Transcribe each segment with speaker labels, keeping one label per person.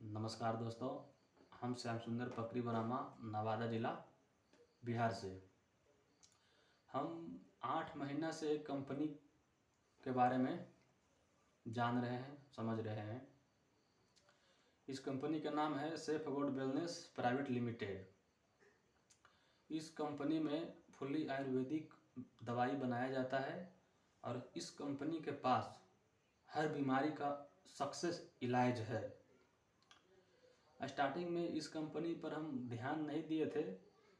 Speaker 1: नमस्कार दोस्तों। हम श्याम सुंदर पकरी बरामा, नवादा जिला, बिहार से। हम 8 महीना से एक कंपनी के बारे में जान रहे हैं, समझ रहे हैं। इस कंपनी का नाम है सेफ गोड वेलनेस प्राइवेट लिमिटेड। इस कंपनी में फुल्ली आयुर्वेदिक दवाई बनाया जाता है और इस कंपनी के पास हर बीमारी का सक्सेस इलाज है। स्टार्टिंग में इस कंपनी पर हम ध्यान नहीं दिए थे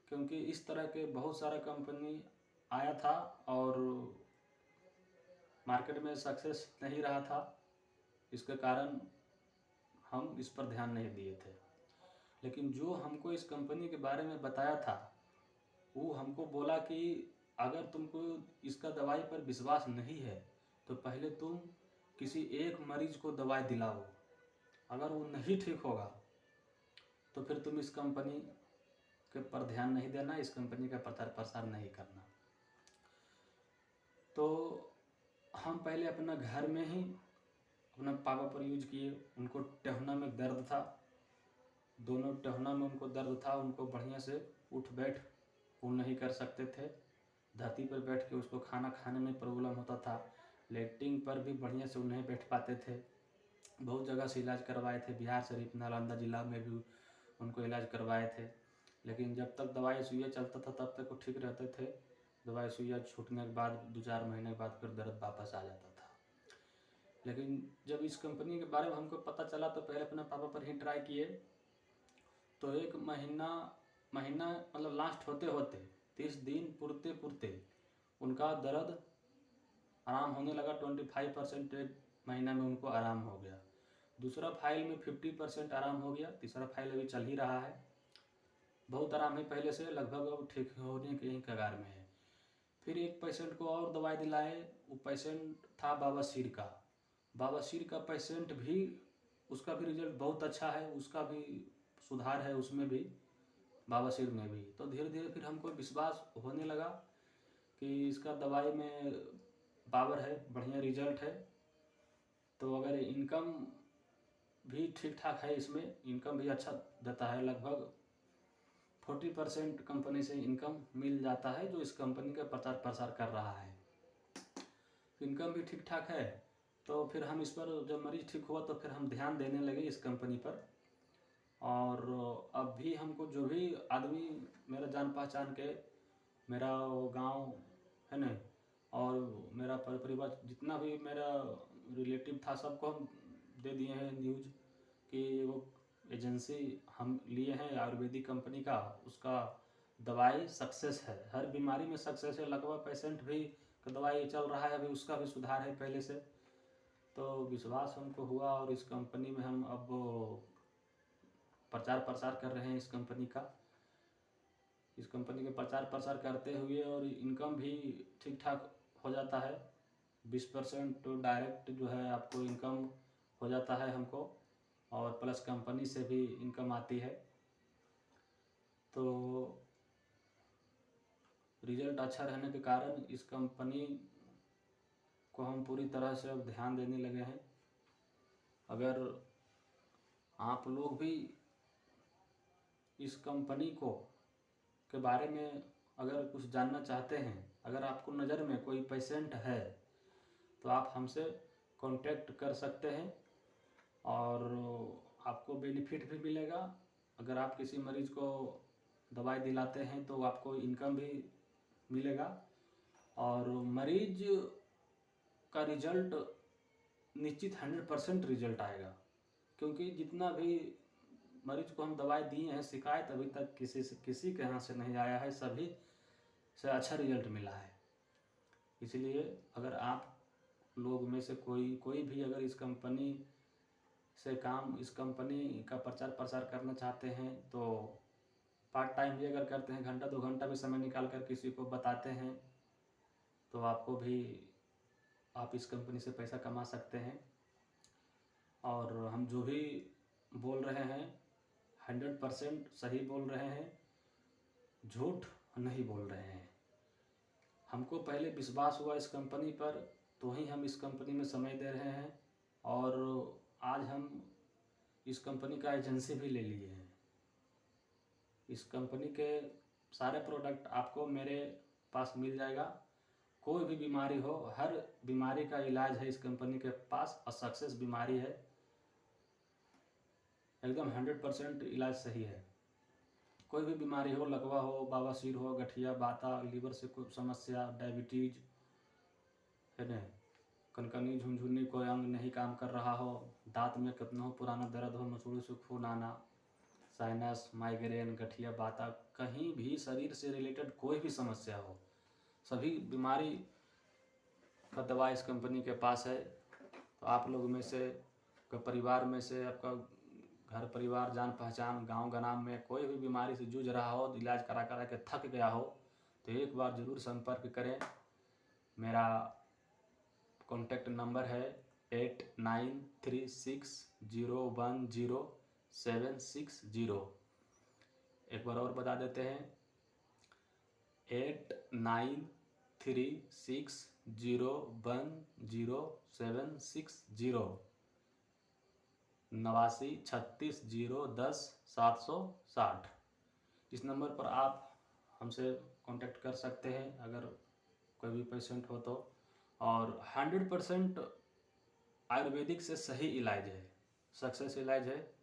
Speaker 1: क्योंकि इस तरह के बहुत सारा कंपनी आया था और मार्केट में सक्सेस नहीं रहा था। इसके कारण हम इस पर ध्यान नहीं दिए थे। लेकिन जो हमको इस कंपनी के बारे में बताया था, वो हमको बोला कि अगर तुमको इसका दवाई पर विश्वास नहीं है तो पहले तुम किसी एक मरीज को दवाई दिलाओ। अगर वो नहीं ठीक होगा तो फिर तुम इस कंपनी के पर ध्यान नहीं देना, इस कंपनी का प्रचार प्रसार नहीं करना। तो हम पहले अपना घर में ही अपना पापा पर यूज किए। उनको टहना में दर्द था, दोनों टहना में उनको दर्द था। उनको बढ़िया से उठ बैठ वो नहीं कर सकते थे। धरती पर बैठ के उसको खाना खाने में प्रॉब्लम होता था। लेटरिन पर भी बढ़िया से वो नहीं बैठ पाते थे। बहुत जगह से इलाज करवाए थे, बिहार शरीफ, नालंदा जिला में भी उनको इलाज करवाए थे। लेकिन जब तक दवाई सुइया चलता था तब तक वो ठीक रहते थे। दवाई सुइया छूटने के बाद 2-4 महीने के बाद फिर दर्द वापस आ जाता था। लेकिन जब इस कंपनी के बारे में हमको पता चला तो पहले अपने पापा पर ही ट्राई किए। तो एक महीना मतलब लास्ट होते होते 30 दिन पुरते पुरते उनका दर्द आराम होने लगा। 25% एक महीना में उनको आराम हो गया। दूसरा फाइल में 50% आराम हो गया। तीसरा फाइल अभी चल ही रहा है। बहुत आराम है पहले से, लगभग अब ठीक होने के ही कगार में है। फिर एक पेशेंट को और दवाई दिलाए। वो पेशेंट था बवासीर का। बवासीर का पेशेंट भी, उसका भी रिजल्ट बहुत अच्छा है, उसका भी सुधार है उसमें भी, बवासीर में भी। तो धीरे धीरे फिर हमको विश्वास होने लगा कि इसका दवाई में पावर है, बढ़िया रिजल्ट है। तो अगर इनकम भी ठीक ठाक है, इसमें इनकम भी अच्छा देता है। लगभग 40% कंपनी से इनकम मिल जाता है जो इस कंपनी का प्रचार प्रसार कर रहा है। इनकम भी ठीक ठाक है। तो फिर हम इस पर, जब मरीज ठीक हुआ तो फिर हम ध्यान देने लगे इस कंपनी पर। और अब भी हमको जो भी आदमी मेरा जान पहचान के, मेरा गांव है ना, और मेरा परिवार जितना भी मेरा रिलेटिव था, सबको हम दे दिए हैं न्यूज़ कि वो एजेंसी हम लिए हैं आयुर्वेदिक कंपनी का, उसका दवाई सक्सेस है, हर बीमारी में सक्सेस है। लगभग पेशेंट भी का दवाई चल रहा है अभी, उसका भी सुधार है पहले से। तो विश्वास हमको हुआ और इस कंपनी में हम अब प्रचार प्रसार कर रहे हैं इस कंपनी का। इस कंपनी के प्रचार प्रसार करते हुए और इनकम भी ठीक ठाक हो जाता है। 20% तो डायरेक्ट जो है आपको इनकम हो जाता है हमको, और प्लस कंपनी से भी इनकम आती है। तो रिजल्ट अच्छा रहने के कारण इस कंपनी को हम पूरी तरह से अब ध्यान देने लगे हैं। अगर आप लोग भी इस कंपनी को के बारे में अगर कुछ जानना चाहते हैं, अगर आपको नज़र में कोई पेशेंट है तो आप हमसे कांटेक्ट कर सकते हैं और आपको बेनिफिट भी मिलेगा। अगर आप किसी मरीज़ को दवाई दिलाते हैं तो आपको इनकम भी मिलेगा और मरीज का रिजल्ट निश्चित 100% रिजल्ट आएगा। क्योंकि जितना भी मरीज को हम दवाई दिए हैं, शिकायत अभी तक किसी के यहाँ से नहीं आया है, सभी से अच्छा रिजल्ट मिला है। इसलिए अगर आप लोग में से कोई भी अगर इस कंपनी से इस कंपनी का प्रचार प्रसार करना चाहते हैं तो पार्ट टाइम भी अगर करते हैं, 1-2 घंटा भी समय निकाल कर किसी को बताते हैं तो आप इस कंपनी से पैसा कमा सकते हैं। और हम जो भी बोल रहे हैं 100% सही बोल रहे हैं, झूठ नहीं बोल रहे हैं। हमको पहले विश्वास हुआ इस कंपनी पर तो ही हम इस कंपनी में समय दे रहे हैं। और आज हम इस कंपनी का एजेंसी भी ले लिए हैं। इस कंपनी के सारे प्रोडक्ट आपको मेरे पास मिल जाएगा। कोई भी बीमारी हो, हर बीमारी का इलाज है इस कंपनी के पास और सक्सेस बीमारी है, एकदम 100% इलाज सही है। कोई भी बीमारी हो, लकवा हो, बवासीर हो, गठिया, बाता, लीवर से कोई समस्या, डायबिटीज है न, कनकनी, झुनझुनी, कोई अंग नहीं काम कर रहा हो, दांत में कितना हो पुराना दर्द हो, मसूड़ों से खून आना, साइनस, माइग्रेन, गठिया, बाता, कहीं भी शरीर से रिलेटेड कोई भी समस्या हो, सभी बीमारी का दवा इस कंपनी के पास है। तो आप लोग में से, परिवार में से, आपका घर परिवार, जान पहचान, गांव गनाम में कोई भी बीमारी से जूझ रहा हो, इलाज करा करा के थक गया हो, तो एक बार ज़रूर संपर्क करें। मेरा कॉन्टैक्ट नंबर है 8936010760। एक बार और बता देते हैं, 8936010760, 8936010760। इस नंबर पर आप हमसे कांटेक्ट कर सकते हैं अगर कोई भी पेशेंट हो तो। और 100% आयुर्वेदिक से सही इलाज है, सक्सेस इलाज है।